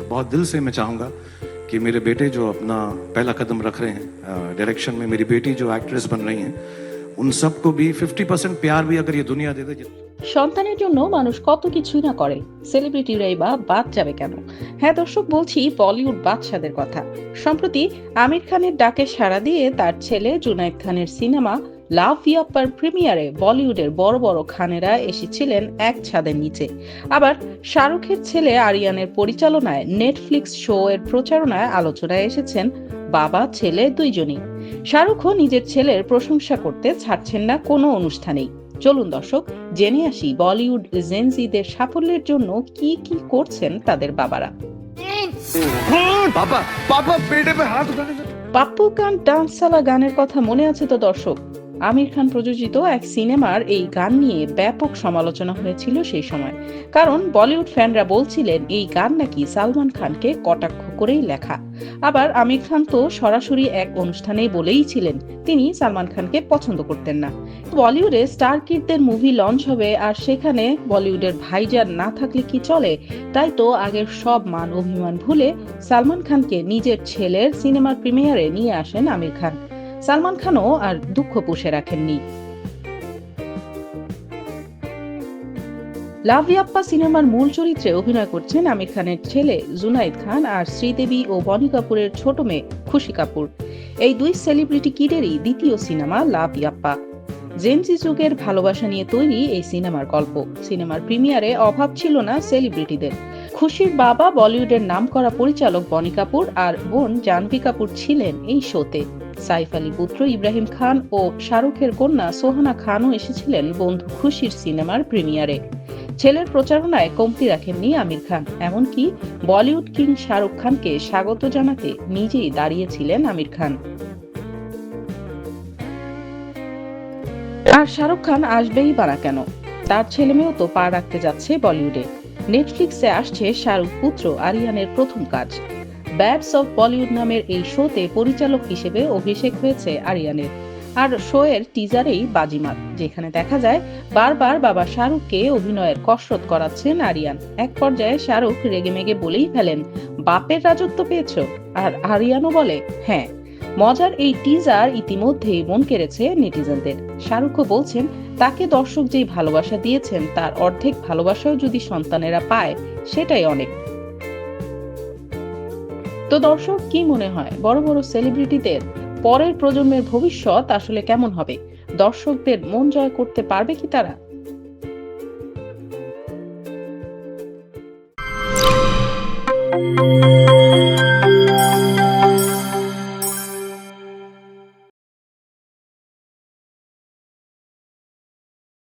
बहुत दिल से मैं चाहूँगा कि मेरे बेटे जो अपना पहला कदम रख रहे हैं डायरेक्शन में, मेरी बेटी जो एक्ट्रेस बन रही हैं, उन सबको भी 50% प्यार भी अगर ये दुनिया दे दे। সন্তানের জন্য মানুষ কত কিছুই না করে, সেলিব্রিটিরাই বা বাদ যাবে কেন? হ্যাঁ দর্শক, বলছি বলিউড বাদশাদের কথা। সম্প্রতি আমির খানের ডাকে সাড়া দিয়ে তার ছেলে জুনায়েদ খানের সিনেমা লাভ ইয়াপ্পার প্রিমিয়ারে বলিউডের বড় বড় খানেরা এসেছিলেন এক ছাদের নিচে। আবার শাহরুখের ছেলে আরিয়ানের পরিচালনায় নেটফ্লিক্স শো এর প্রচারণায় আলোচনায় এসেছেন বাবা ছেলে দুইজনই। শাহরুখও নিজের ছেলের প্রশংসা করতে ছাড়ছেন না কোনো অনুষ্ঠানেই। চলুন দর্শক, জেনে আসি বলিউড জেনজিদের সাফল্যের জন্য কি কি করছেন তাদের বাবারা। পাপ্পু গান ডান্সালা গানের কথা মনে আছে তো দর্শক? আমির খান প্রযোজিত এক সিনেমার এই গান নিয়ে ব্যাপক সমালোচনা হয়েছিল সেই সময়, কারণ বলিউড ফ্যানরা বলছিলেন এই গান নাকি সালমান খানকে কটাক্ষ করেই লেখা। আবার আমির খান তো সরাসরি এক অনুষ্ঠানেই বলেইছিলেন তিনি সালমান খানকে পছন্দ করতেন না। বলিউডে স্টার কিডদের মুভি লঞ্চ হবে, আর সেখানে বলিউডের ভাইজান না থাকলে কি চলে? তাই তো আগের সব মান অভিমান ভুলে সালমান খানকে নিজের ছেলের সিনেমার প্রিমিয়ারে নিয়ে আসেন আমির খান। সালমান খানও আর দুঃখ পুষে রাখেননি। লাভ ইয়াপ্পা সিনেমার মূল চরিত্রে অভিনয় করছেন আমির খানের ছেলে জুনায়েদ খান আর শ্রীদেবী ও বনি কাপুরের ছোট মেয়ে খুশি কাপুর। এই দুই সেলিব্রিটি কিডেরই দ্বিতীয় সিনেমা লাভ ইয়াপ্পা। জেনজি যুগের ভালোবাসা নিয়ে তৈরি এই সিনেমার গল্প। সিনেমার প্রিমিয়ারে অভাব ছিল না সেলিব্রিটিদের। খুশির বাবা বলিউডের নামকরা পরিচালক বনি কাপুর আর বোন জাহ্নবী কাপুর ছিলেন এই শোতে। সাইফ আলী পুত্র ইব্রাহিম খান ও শাহরুখের কন্যা সোহানা খানও এসেছিলেন বন্ধু খুশির সিনেমার প্রিমিয়ারে। ছেলের প্রচারণায় কমতি রাখেননি আমির খান, এমনকি বলিউড কিং শাহরুখ খানকে স্বাগত জানাতে নিজেই দাঁড়িয়েছিলেন আমির খান। আর শাহরুখ খান আসবেই বা না কেন? তার ছেলেমেয়েও তো পা রাখতে যাচ্ছে বলিউডে। নেটফ্লিক্সে আসছে শাহরুখ পুত্র আরিয়ানের প্রথম কাজ। ব্যাডস অফ বলিউড নামের এই শোতে পরিচালক হিসেবে অভিষেক হয়েছে আরিয়ানের। আর শো এর টিজারেই বাজিমাত, যেখানে দেখা যায় বারবার বাবা শাহরুখকে অভিনয়ের কসরত করাচ্ছেন আরিয়ান। এক পর্যায়ে শাহরুখ রেগেমেগে বলেই ফেলেন, বাপের রাজত্ব পেয়েছো? আর আরিয়ানও বলে হ্যাঁ। মজার এই টিজার ইতিমধ্যেই মন কেড়েছে নেটিজেনদের। শাহরুখও বলছেন তাকে দর্শক যেই ভালোবাসা দিয়েছেন তার অর্ধেক ভালোবাসাও যদি সন্তানেরা পায় সেটাই অনেক। তো দর্শক, কি মনে হয় বড় বড় সেলিব্রিটিদের পরের প্রজন্মের ভবিষ্যৎ আসলে কেমন হবে? দর্শকদের মন জয় করতে পারবে কি তারা?